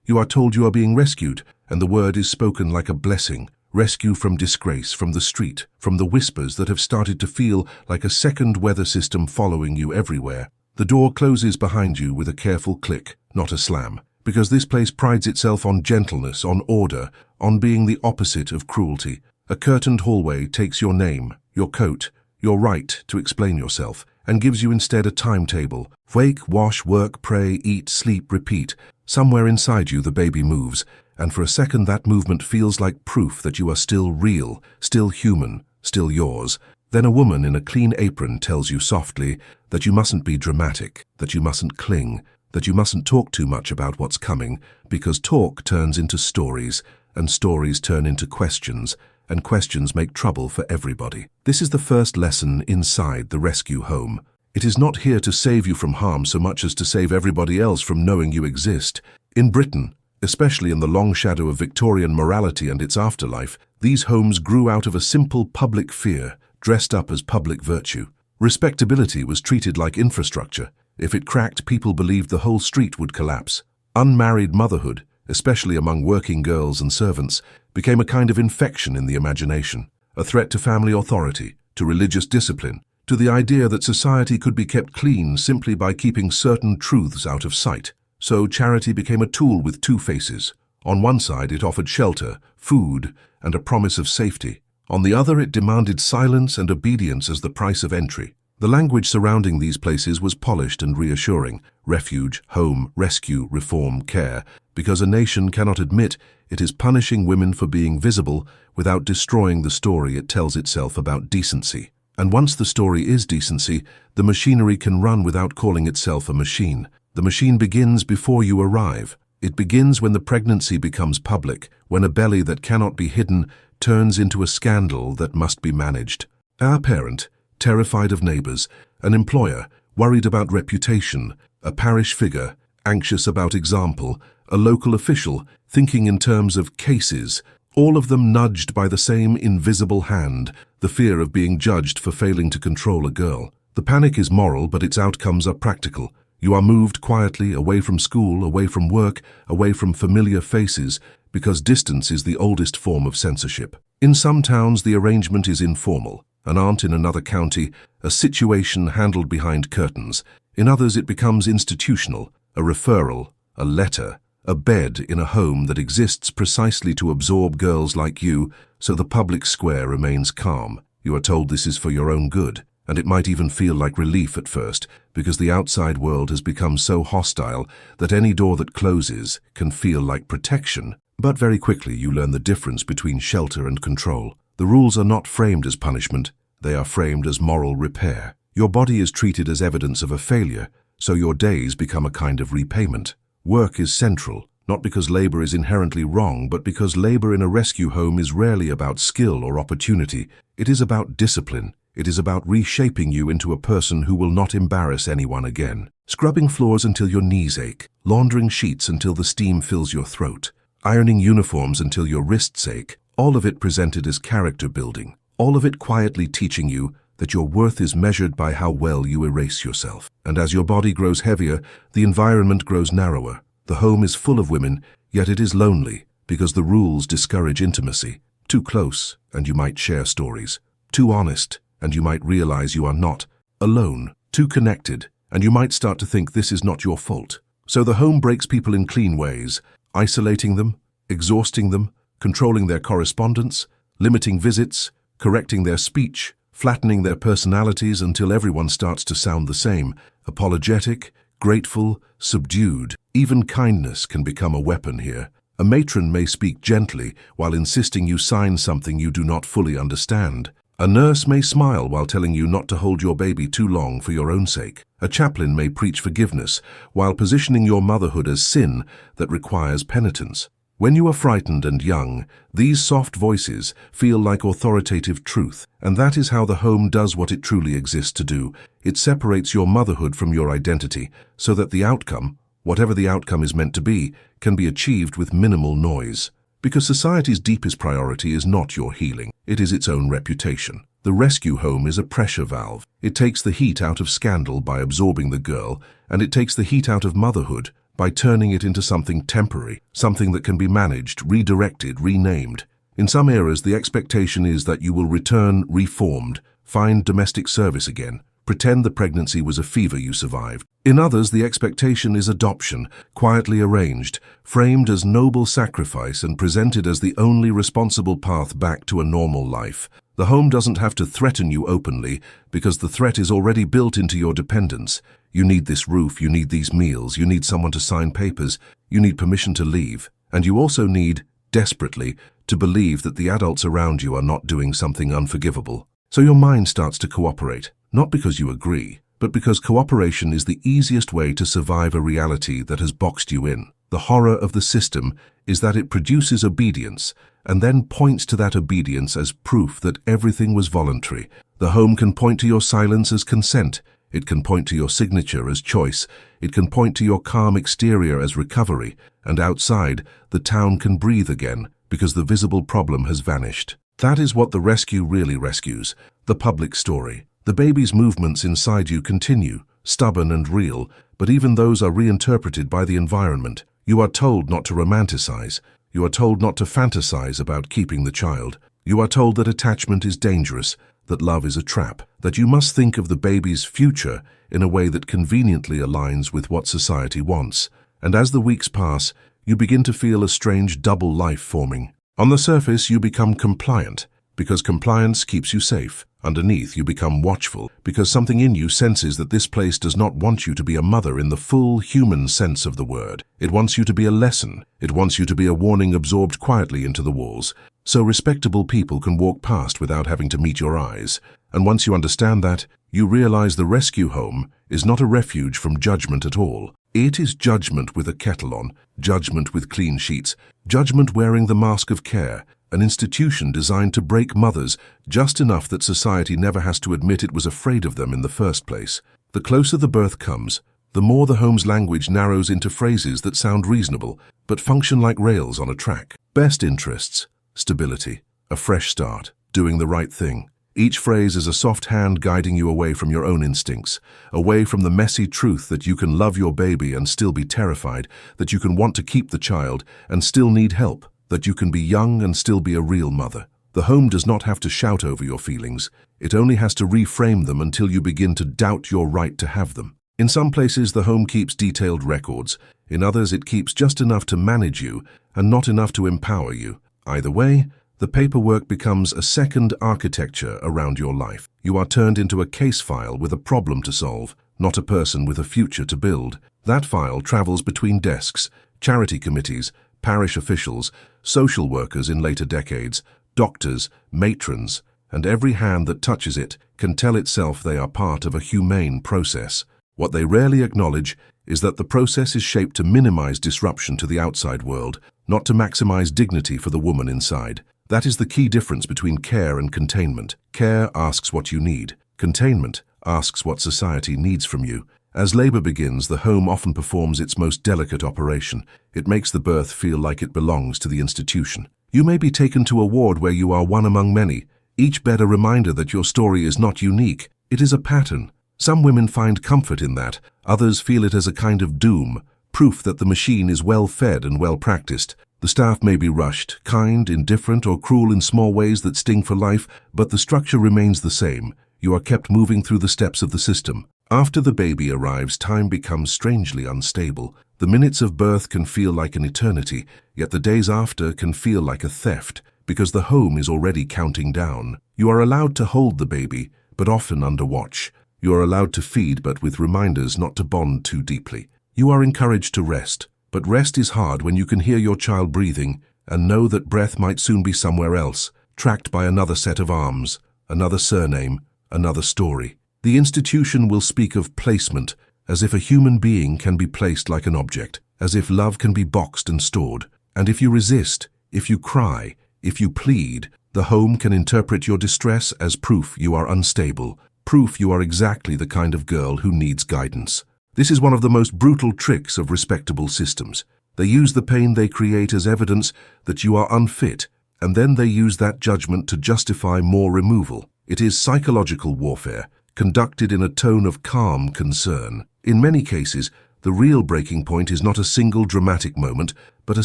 You are told you are being rescued, and the word is spoken like a blessing. Rescue from disgrace, from the street, from the whispers that have started to feel like a second weather system following you everywhere. The door closes behind you with a careful click, not a slam, because this place prides itself on gentleness, on order, on being the opposite of cruelty. A curtained hallway takes your name, your coat, your right to explain yourself, and gives you instead a timetable. Wake, wash, work, pray, eat, sleep, repeat. Somewhere inside you the baby moves, and for a second that movement feels like proof that you are still real, still human, still yours. Then a woman in a clean apron tells you softly that you mustn't be dramatic, that you mustn't cling, that you mustn't talk too much about what's coming, because talk turns into stories, and stories turn into questions, and questions make trouble for everybody. This is the first lesson inside the rescue home. It is not here to save you from harm so much as to save everybody else from knowing you exist. In Britain, especially in the long shadow of Victorian morality and its afterlife, these homes grew out of a simple public fear, dressed up as public virtue. Respectability was treated like infrastructure. If it cracked, people believed the whole street would collapse. Unmarried motherhood, especially among working girls and servants, became a kind of infection in the imagination, a threat to family authority, to religious discipline, to the idea that society could be kept clean simply by keeping certain truths out of sight. So charity became a tool with two faces. On one side it offered shelter, food, and a promise of safety. On the other it demanded silence and obedience as the price of entry. The language surrounding these places was polished and reassuring: refuge, home, rescue, reform, care, because a nation cannot admit it is punishing women for being visible without destroying the story it tells itself about decency. And once the story is decency, the machinery can run without calling itself a machine. The machine begins before you arrive. It begins when the pregnancy becomes public, when a belly that cannot be hidden turns into a scandal that must be managed. Our parent, terrified of neighbors, an employer, worried about reputation, a parish figure, anxious about example, a local official, thinking in terms of cases, all of them nudged by the same invisible hand, the fear of being judged for failing to control a girl. The panic is moral, but its outcomes are practical. You are moved quietly away from school, away from work, away from familiar faces, because distance is the oldest form of censorship. In some towns, the arrangement is informal. An aunt in another county, a situation handled behind curtains. In others, it becomes institutional, a referral, a letter, a bed in a home that exists precisely to absorb girls like you, so the public square remains calm. You are told this is for your own good, and it might even feel like relief at first, because the outside world has become so hostile that any door that closes can feel like protection. But very quickly you learn the difference between shelter and control. The rules are not framed as punishment, they are framed as moral repair. Your body is treated as evidence of a failure, so your days become a kind of repayment. Work is central, not because labor is inherently wrong, but because labor in a rescue home is rarely about skill or opportunity. It is about discipline. It is about reshaping you into a person who will not embarrass anyone again. Scrubbing floors until your knees ache, laundering sheets until the steam fills your throat, ironing uniforms until your wrists ache, all of it presented as character building, all of it quietly teaching you that your worth is measured by how well you erase yourself. And as your body grows heavier, the environment grows narrower. The home is full of women, yet it is lonely, because the rules discourage intimacy. Too close, and you might share stories. Too honest, and you might realize you are not. Alone, too connected, and you might start to think this is not your fault. So the home breaks people in clean ways, isolating them, exhausting them, controlling their correspondence, limiting visits, correcting their speech, flattening their personalities until everyone starts to sound the same, apologetic, grateful, subdued. Even kindness can become a weapon here. A matron may speak gently while insisting you sign something you do not fully understand. A nurse may smile while telling you not to hold your baby too long for your own sake. A chaplain may preach forgiveness while positioning your motherhood as sin that requires penitence. When you are frightened and young, these soft voices feel like authoritative truth, and that is how the home does what it truly exists to do. It separates your motherhood from your identity, so that the outcome, whatever the outcome is meant to be, can be achieved with minimal noise. Because society's deepest priority is not your healing, it is its own reputation. The rescue home is a pressure valve. It takes the heat out of scandal by absorbing the girl, and it takes the heat out of motherhood by turning it into something temporary, something that can be managed, redirected, renamed. In some eras, the expectation is that you will return reformed, find domestic service again, pretend the pregnancy was a fever you survived. In others, the expectation is adoption, quietly arranged, framed as noble sacrifice and presented as the only responsible path back to a normal life. The home doesn't have to threaten you openly, because the threat is already built into your dependence. You need this roof, you need these meals, you need someone to sign papers, you need permission to leave. And you also need, desperately, to believe that the adults around you are not doing something unforgivable. So your mind starts to cooperate, not because you agree, but because cooperation is the easiest way to survive a reality that has boxed you in. The horror of the system is that it produces obedience, and then points to that obedience as proof that everything was voluntary. The home can point to your silence as consent. It can point to your signature as choice. It can point to your calm exterior as recovery. And outside, the town can breathe again, because the visible problem has vanished. That is what the rescue really rescues, the public story. The baby's movements inside you continue, stubborn and real, but even those are reinterpreted by the environment. You are told not to romanticize. You are told not to fantasize about keeping the child. You are told that attachment is dangerous, that love is a trap, that you must think of the baby's future in a way that conveniently aligns with what society wants. And as the weeks pass, you begin to feel a strange double life forming. On the surface, you become compliant, because compliance keeps you safe. Underneath, you become watchful, because something in you senses that this place does not want you to be a mother in the full human sense of the word. It wants you to be a lesson. It wants you to be a warning absorbed quietly into the walls, so respectable people can walk past without having to meet your eyes. And once you understand that, you realize the rescue home is not a refuge from judgment at all. It is judgment with a kettle on, judgment with clean sheets, judgment wearing the mask of care, an institution designed to break mothers just enough that society never has to admit it was afraid of them in the first place. The closer the birth comes, the more the home's language narrows into phrases that sound reasonable, but function like rails on a track. Best interests, stability, a fresh start, doing the right thing. Each phrase is a soft hand guiding you away from your own instincts, away from the messy truth that you can love your baby and still be terrified, that you can want to keep the child and still need help, that you can be young and still be a real mother. The home does not have to shout over your feelings. It only has to reframe them until you begin to doubt your right to have them. In some places, the home keeps detailed records. In others, it keeps just enough to manage you and not enough to empower you. Either way, the paperwork becomes a second architecture around your life. You are turned into a case file with a problem to solve, not a person with a future to build. That file travels between desks, charity committees, parish officials, social workers in later decades, doctors, matrons, and every hand that touches it can tell itself they are part of a humane process. What they rarely acknowledge is that the process is shaped to minimize disruption to the outside world, not to maximize dignity for the woman inside. That is the key difference between care and containment. Care asks what you need. Containment asks what society needs from you. As labor begins, the home often performs its most delicate operation. It makes the birth feel like it belongs to the institution. You may be taken to a ward where you are one among many, each bed a reminder that your story is not unique. It is a pattern. Some women find comfort in that. Others feel it as a kind of doom, proof that the machine is well fed and well practiced. The staff may be rushed, kind, indifferent, or cruel in small ways that sting for life, but the structure remains the same. You are kept moving through the steps of the system. After the baby arrives, time becomes strangely unstable. The minutes of birth can feel like an eternity, yet the days after can feel like a theft, because the home is already counting down. You are allowed to hold the baby, but often under watch. You are allowed to feed, but with reminders not to bond too deeply. You are encouraged to rest. But rest is hard when you can hear your child breathing and know that breath might soon be somewhere else, tracked by another set of arms, another surname, another story. The institution will speak of placement, as if a human being can be placed like an object, as if love can be boxed and stored. And if you resist, if you cry, if you plead, the home can interpret your distress as proof you are unstable, proof you are exactly the kind of girl who needs guidance. This is one of the most brutal tricks of respectable systems. They use the pain they create as evidence that you are unfit, and then they use that judgment to justify more removal. It is psychological warfare, conducted in a tone of calm concern. In many cases, The real breaking point is not a single dramatic moment, but a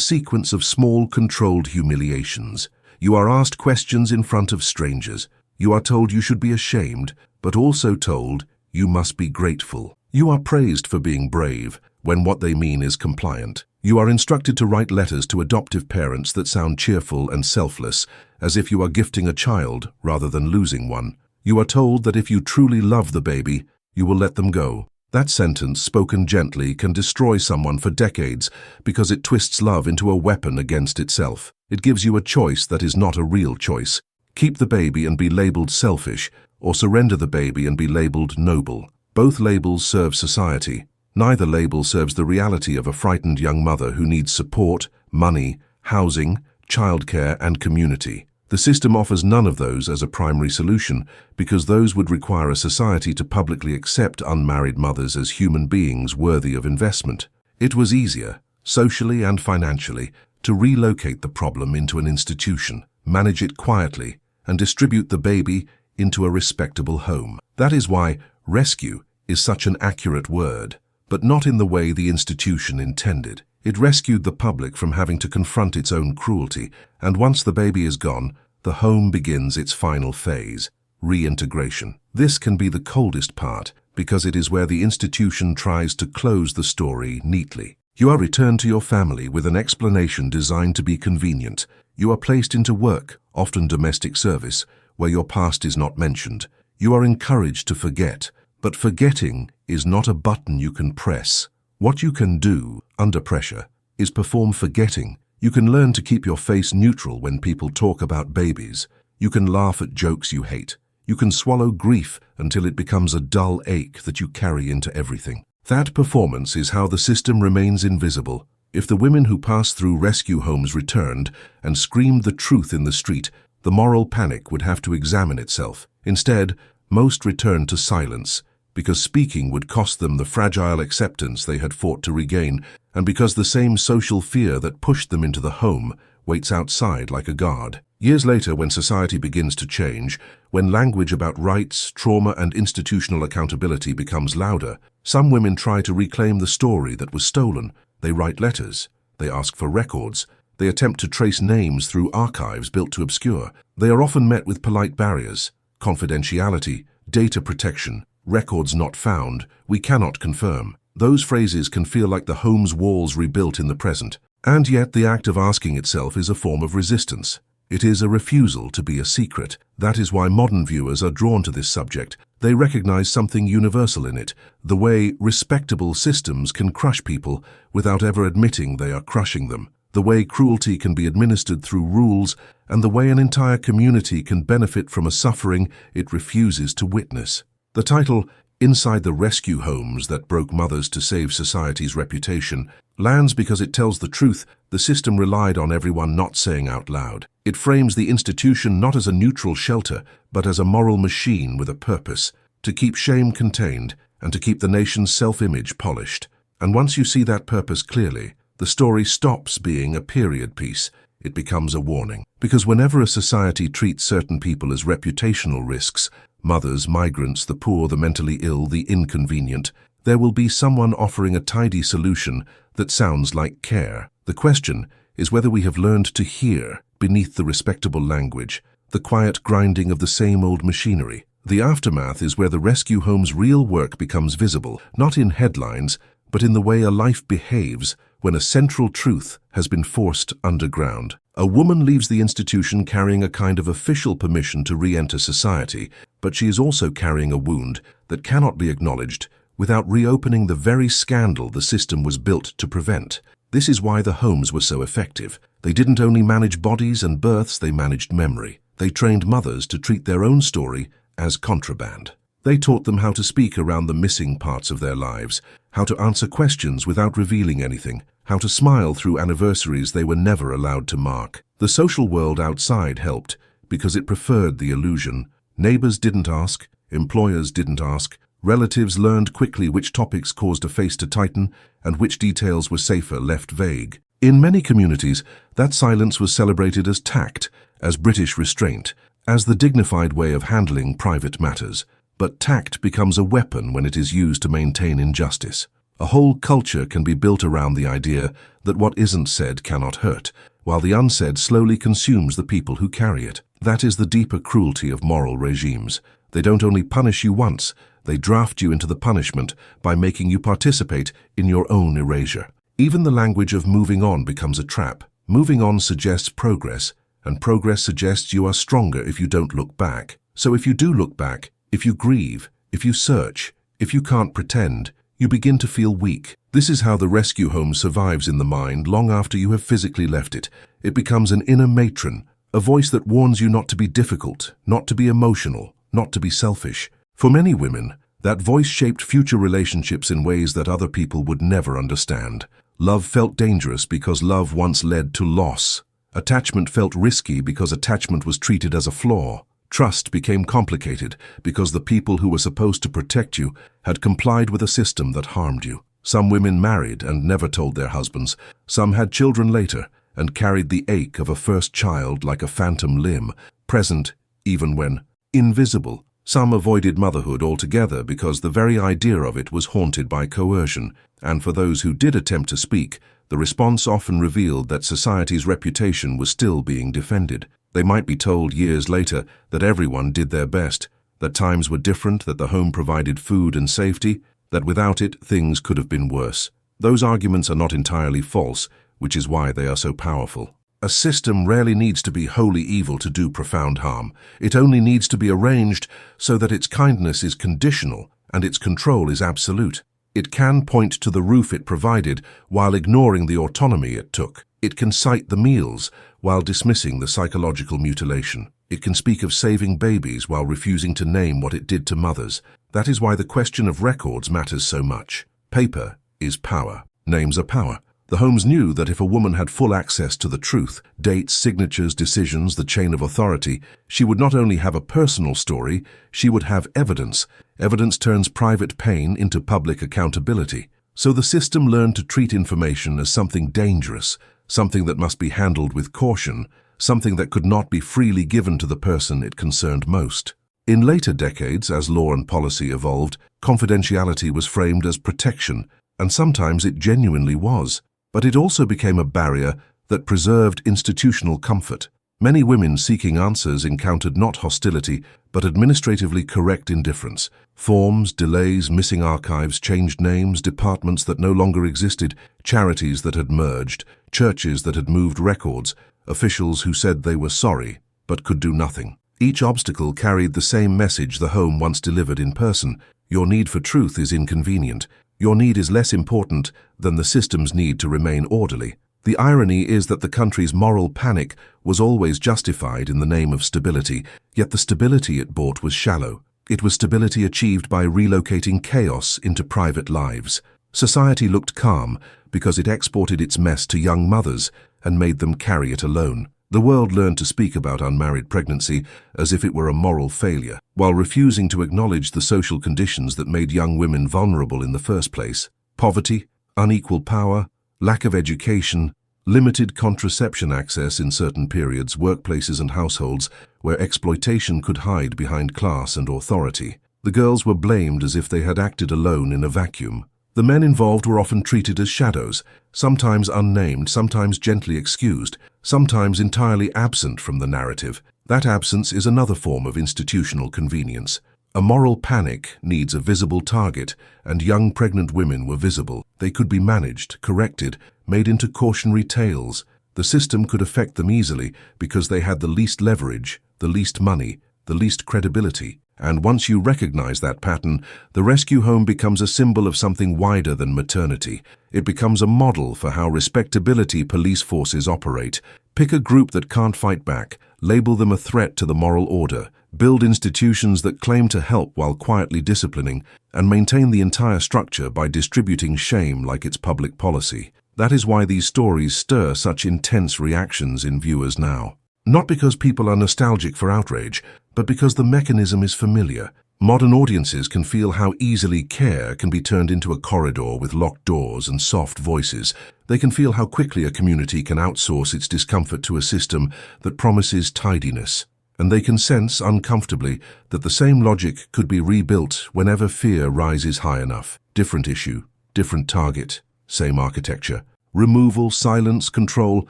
sequence of small, controlled humiliations. You are asked questions in front of strangers. You are told you should be ashamed, but also told you must be grateful. You are praised for being brave, when what they mean is compliant. You are instructed to write letters to adoptive parents that sound cheerful and selfless, as if you are gifting a child rather than losing one. You are told that if you truly love the baby, you will let them go. That sentence, spoken gently, can destroy someone for decades because it twists love into a weapon against itself. It gives you a choice that is not a real choice. Keep the baby and be labeled selfish, or surrender the baby and be labeled noble. Both labels serve society. Neither label serves the reality of a frightened young mother who needs support, money, housing, childcare, and community. The system offers none of those as a primary solution because those would require a society to publicly accept unmarried mothers as human beings worthy of investment. It was easier, socially and financially, to relocate the problem into an institution, manage it quietly, and distribute the baby into a respectable home. That is why rescue is such an accurate word, but not in the way the institution intended. It rescued the public from having to confront its own cruelty, and once the baby is gone, the home begins its final phase, reintegration. This can be the coldest part, because it is where the institution tries to close the story neatly. You are returned to your family with an explanation designed to be convenient. You are placed into work, often domestic service, where your past is not mentioned. You are encouraged to forget, but forgetting is not a button you can press. What you can do, under pressure, is perform forgetting. You can learn to keep your face neutral when people talk about babies. You can laugh at jokes you hate. You can swallow grief until it becomes a dull ache that you carry into everything. That performance is how the system remains invisible. If the women who passed through rescue homes returned and screamed the truth in the street, the moral panic would have to examine itself. Instead, most returned to silence, because speaking would cost them the fragile acceptance they had fought to regain, and because the same social fear that pushed them into the home waits outside like a guard. Years later, when society begins to change, when language about rights, trauma, and institutional accountability becomes louder, some women try to reclaim the story that was stolen. They write letters, they ask for records, they attempt to trace names through archives built to obscure. They are often met with polite barriers: confidentiality, data protection, records not found, we cannot confirm. Those phrases can feel like the home's walls rebuilt in the present. And yet the act of asking itself is a form of resistance. It is a refusal to be a secret. That is why modern viewers are drawn to this subject. They recognize something universal in it, the way respectable systems can crush people without ever admitting they are crushing them, the way cruelty can be administered through rules, and the way an entire community can benefit from a suffering it refuses to witness. The title, Inside the Rescue Homes That Broke Mothers to Save Society's Reputation, lands because it tells the truth the system relied on everyone not saying out loud. It frames the institution not as a neutral shelter, but as a moral machine with a purpose, to keep shame contained and to keep the nation's self-image polished. And once you see that purpose clearly, the story stops being a period piece. It becomes a warning. Because whenever a society treats certain people as reputational risks, mothers, migrants, the poor, the mentally ill, the inconvenient, there will be someone offering a tidy solution that sounds like care. The question is whether we have learned to hear, beneath the respectable language, the quiet grinding of the same old machinery. The aftermath is where the rescue home's real work becomes visible, not in headlines, but in the way a life behaves when a central truth has been forced underground. A woman leaves the institution carrying a kind of official permission to re-enter society, but she is also carrying a wound that cannot be acknowledged without reopening the very scandal the system was built to prevent. This is why the homes were so effective. They didn't only manage bodies and births, they managed memory. They trained mothers to treat their own story as contraband. They taught them how to speak around the missing parts of their lives, how to answer questions without revealing anything, how to smile through anniversaries they were never allowed to mark. The social world outside helped because it preferred the illusion. Neighbors didn't ask, employers didn't ask, relatives learned quickly which topics caused a face to tighten and which details were safer left vague. In many communities, that silence was celebrated as tact, as British restraint, as the dignified way of handling private matters. But tact becomes a weapon when it is used to maintain injustice. A whole culture can be built around the idea that what isn't said cannot hurt, while the unsaid slowly consumes the people who carry it. That is the deeper cruelty of moral regimes. They don't only punish you once, they draft you into the punishment by making you participate in your own erasure. Even the language of moving on becomes a trap. Moving on suggests progress, and progress suggests you are stronger if you don't look back. So if you do look back, if you grieve, if you search, if you can't pretend, you begin to feel weak. This is how the rescue home survives in the mind long after you have physically left it. It becomes an inner matron, a voice that warns you not to be difficult, not to be emotional, not to be selfish. For many women, that voice shaped future relationships in ways that other people would never understand. Love felt dangerous because love once led to loss. Attachment felt risky because attachment was treated as a flaw. Trust became complicated because the people who were supposed to protect you had complied with a system that harmed you. Some women married and never told their husbands. Some had children later and carried the ache of a first child like a phantom limb, present even when invisible. Some avoided motherhood altogether because the very idea of it was haunted by coercion, and for those who did attempt to speak, the response often revealed that society's reputation was still being defended. They might be told years later that everyone did their best, that times were different, that the home provided food and safety, that without it things could have been worse. Those arguments are not entirely false, which is why they are so powerful. A system rarely needs to be wholly evil to do profound harm. It only needs to be arranged so that its kindness is conditional and its control is absolute. It can point to the roof it provided while ignoring the autonomy it took. It can cite the meals while dismissing the psychological mutilation. It can speak of saving babies while refusing to name what it did to mothers. That is why the question of records matters so much. Paper is power. Names are power. The Homes knew that if a woman had full access to the truth, dates, signatures, decisions, the chain of authority, she would not only have a personal story, she would have evidence. Evidence turns private pain into public accountability. So the system learned to treat information as something dangerous, something that must be handled with caution, something that could not be freely given to the person it concerned most. In later decades, as law and policy evolved, confidentiality was framed as protection, and sometimes it genuinely was. But it also became a barrier that preserved institutional comfort. Many women seeking answers encountered not hostility, but administratively correct indifference. Forms, delays, missing archives, changed names, departments that no longer existed, charities that had merged, churches that had moved records, officials who said they were sorry, but could do nothing. Each obstacle carried the same message the home once delivered in person. Your need for truth is inconvenient. Your need is less important than the system's need to remain orderly. The irony is that the country's moral panic was always justified in the name of stability, yet the stability it bought was shallow. It was stability achieved by relocating chaos into private lives. Society looked calm because it exported its mess to young mothers and made them carry it alone. The world learned to speak about unmarried pregnancy as if it were a moral failure, while refusing to acknowledge the social conditions that made young women vulnerable in the first place. Poverty, unequal power, lack of education, limited contraception access in certain periods, workplaces and households where exploitation could hide behind class and authority. The girls were blamed as if they had acted alone in a vacuum. The men involved were often treated as shadows, sometimes unnamed, sometimes gently excused, sometimes entirely absent from the narrative. That absence is another form of institutional convenience. A moral panic needs a visible target, and young pregnant women were visible. They could be managed, corrected, made into cautionary tales. The system could affect them easily because they had the least leverage, the least money, the least credibility. And once you recognize that pattern, the rescue home becomes a symbol of something wider than maternity. It becomes a model for how respectability police forces operate. Pick a group that can't fight back, label them a threat to the moral order, build institutions that claim to help while quietly disciplining, and maintain the entire structure by distributing shame like it's public policy. That is why these stories stir such intense reactions in viewers now. Not because people are nostalgic for outrage, but because the mechanism is familiar. Modern audiences can feel how easily care can be turned into a corridor with locked doors and soft voices. They can feel how quickly a community can outsource its discomfort to a system that promises tidiness. And they can sense, uncomfortably, that the same logic could be rebuilt whenever fear rises high enough. Different issue. different target, same architecture. Removal, silence, control,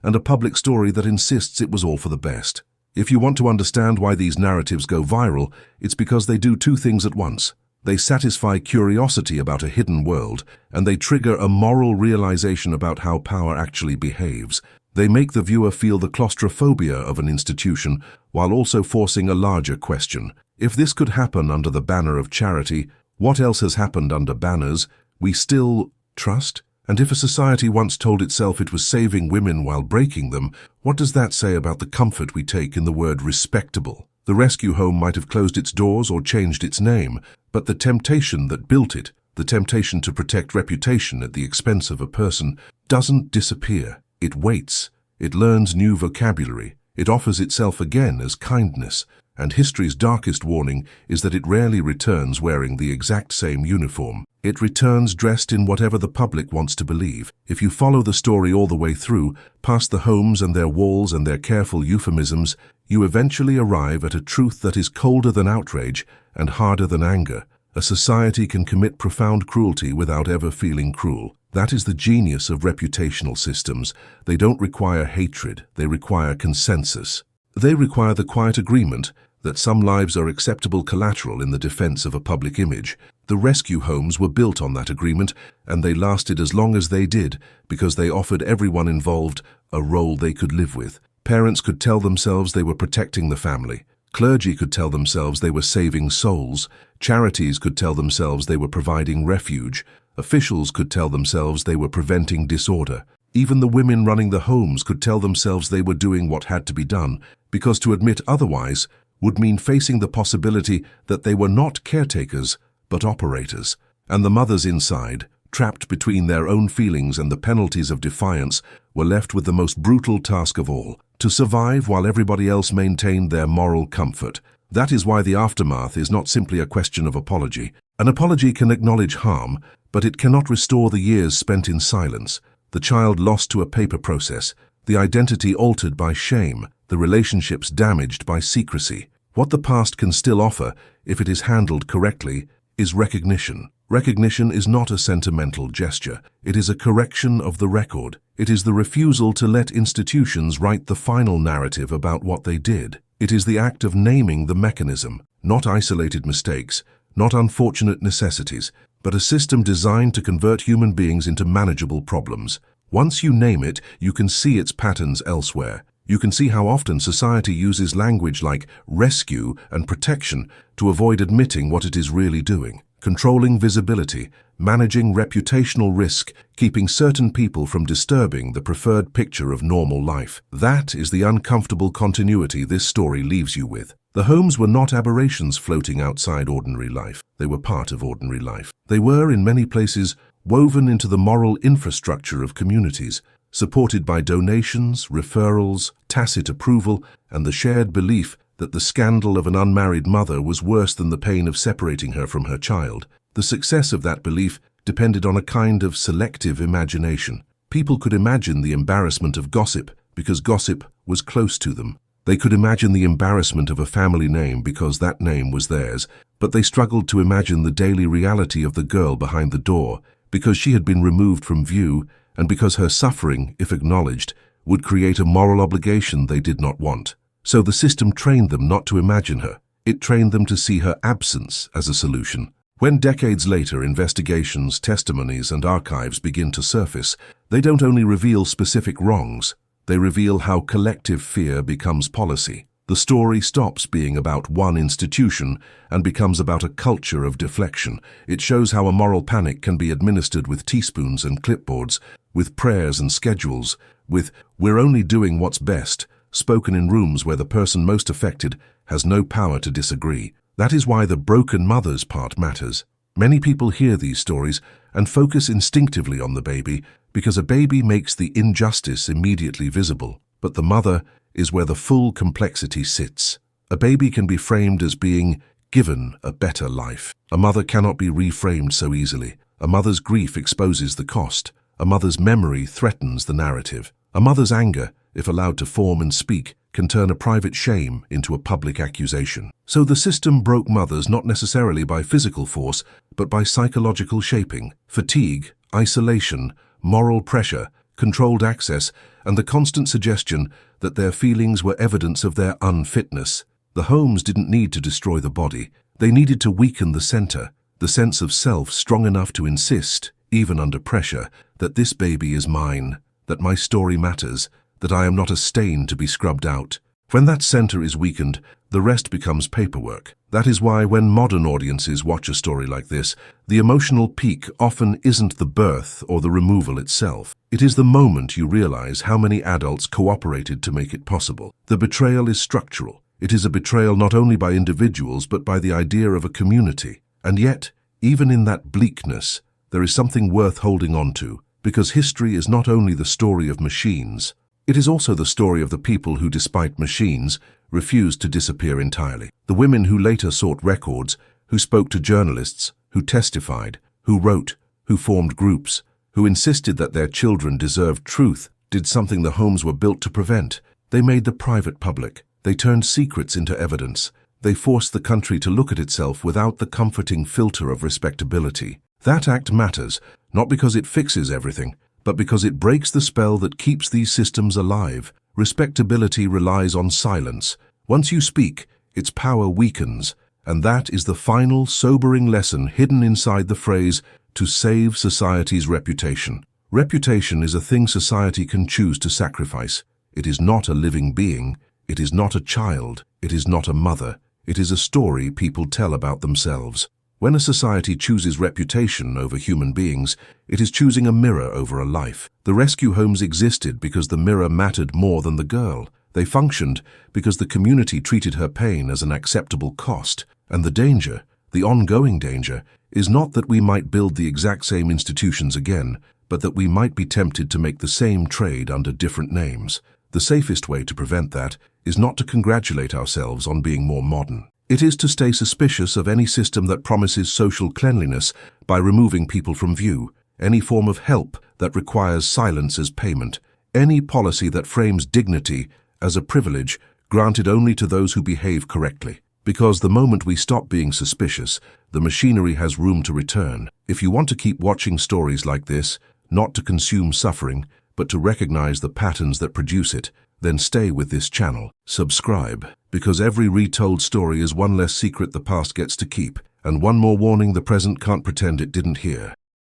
and a public story that insists it was all for the best. If you want to understand why these narratives go viral, it's because they do two things at once. They satisfy curiosity about a hidden world, and they trigger a moral realization about how power actually behaves. They make the viewer feel the claustrophobia of an institution, while also forcing a larger question. If this could happen under the banner of charity, what else has happened under banners we still trust? And if a society once told itself it was saving women while breaking them, what does that say about the comfort we take in the word respectable? The rescue home might have closed its doors or changed its name, but the temptation that built it, the temptation to protect reputation at the expense of a person, doesn't disappear. It waits. It learns new vocabulary. It offers itself again as kindness. And history's darkest warning is that it rarely returns wearing the exact same uniform. It returns dressed in whatever the public wants to believe. If you follow the story all the way through, past the homes and their walls and their careful euphemisms, you eventually arrive at a truth that is colder than outrage and harder than anger. A society can commit profound cruelty without ever feeling cruel. That is the genius of reputational systems. They don't require hatred, they require consensus. They require the quiet agreement that some lives are acceptable collateral in the defense of a public image. The rescue homes were built on that agreement, and they lasted as long as they did because they offered everyone involved a role they could live with. Parents could tell themselves they were protecting the family. Clergy could tell themselves they were saving souls. Charities could tell themselves they were providing refuge. Officials could tell themselves they were preventing disorder. Even the women running the homes could tell themselves they were doing what had to be done, because to admit otherwise would mean facing the possibility that they were not caretakers, but operators. And the mothers inside, trapped between their own feelings and the penalties of defiance, were left with the most brutal task of all, to survive while everybody else maintained their moral comfort. That is why the aftermath is not simply a question of apology. An apology can acknowledge harm, but it cannot restore the years spent in silence, the child lost to a paper process, the identity altered by shame, the relationships damaged by secrecy. What the past can still offer, if it is handled correctly, is recognition. Recognition is not a sentimental gesture. It is a correction of the record. It is the refusal to let institutions write the final narrative about what they did. It is the act of naming the mechanism, not isolated mistakes, not unfortunate necessities, but a system designed to convert human beings into manageable problems. Once you name it, you can see its patterns elsewhere. You can see how often society uses language like rescue and protection to avoid admitting what it is really doing. Controlling visibility, managing reputational risk, keeping certain people from disturbing the preferred picture of normal life. That is the uncomfortable continuity this story leaves you with. The homes were not aberrations floating outside ordinary life. They were part of ordinary life. They were, in many places, woven into the moral infrastructure of communities, supported by donations, referrals, tacit approval, and the shared belief that the scandal of an unmarried mother was worse than the pain of separating her from her child. The success of that belief depended on a kind of selective imagination. People could imagine the embarrassment of gossip because gossip was close to them. They could imagine the embarrassment of a family name because that name was theirs, but they struggled to imagine the daily reality of the girl behind the door because she had been removed from view and because her suffering, if acknowledged, would create a moral obligation they did not want. So the system trained them not to imagine her. It trained them to see her absence as a solution. When decades later investigations, testimonies, and archives begin to surface, they don't only reveal specific wrongs, they reveal how collective fear becomes policy. The story stops being about one institution and becomes about a culture of deflection. It shows how a moral panic can be administered with teaspoons and clipboards, with prayers and schedules, with "we're only doing what's best," spoken in rooms where the person most affected has no power to disagree. That is why the broken mother's part matters. Many people hear these stories and focus instinctively on the baby because a baby makes the injustice immediately visible, but the mother is where the full complexity sits. A baby can be framed as being given a better life. A mother cannot be reframed so easily. A mother's grief exposes the cost. A mother's memory threatens the narrative. A mother's anger, if allowed to form and speak, can turn a private shame into a public accusation. So the system broke mothers not necessarily by physical force, but by psychological shaping, fatigue, isolation, moral pressure, controlled access, and the constant suggestion that their feelings were evidence of their unfitness. The homes didn't need to destroy the body. They needed to weaken the center, the sense of self strong enough to insist, even under pressure, that this baby is mine, that my story matters, that I am not a stain to be scrubbed out. When that center is weakened, the rest becomes paperwork. That is why when modern audiences watch a story like this, the emotional peak often isn't the birth or the removal itself. It is the moment you realize how many adults cooperated to make it possible. The betrayal is structural. It is a betrayal not only by individuals but by the idea of a community. And yet, even in that bleakness, there is something worth holding on to, because history is not only the story of machines, it is also the story of the people who, despite machines, refused to disappear entirely. The women who later sought records, who spoke to journalists, who testified, who wrote, who formed groups, who insisted that their children deserved truth, did something the homes were built to prevent. They made the private public. They turned secrets into evidence. They forced the country to look at itself without the comforting filter of respectability. That act matters, not because it fixes everything, but because it breaks the spell that keeps these systems alive. Respectability relies on silence. Once you speak, its power weakens, and that is the final, sobering lesson hidden inside the phrase, to save society's reputation. Reputation is a thing society can choose to sacrifice. It is not a living being. It is not a child. It is not a mother. It is a story people tell about themselves. When a society chooses reputation over human beings, it is choosing a mirror over a life. The rescue homes existed because the mirror mattered more than the girl. They functioned because the community treated her pain as an acceptable cost. And the danger, the ongoing danger, is not that we might build the exact same institutions again, but that we might be tempted to make the same trade under different names. The safest way to prevent that is not to congratulate ourselves on being more modern. It is to stay suspicious of any system that promises social cleanliness by removing people from view, any form of help that requires silence as payment, any policy that frames dignity as a privilege granted only to those who behave correctly. Because the moment we stop being suspicious, the machinery has room to return. If you want to keep watching stories like this, not to consume suffering, but to recognize the patterns that produce it, then stay with this channel. Subscribe, because every retold story is one less secret the past gets to keep, and one more warning the present can't pretend it didn't hear.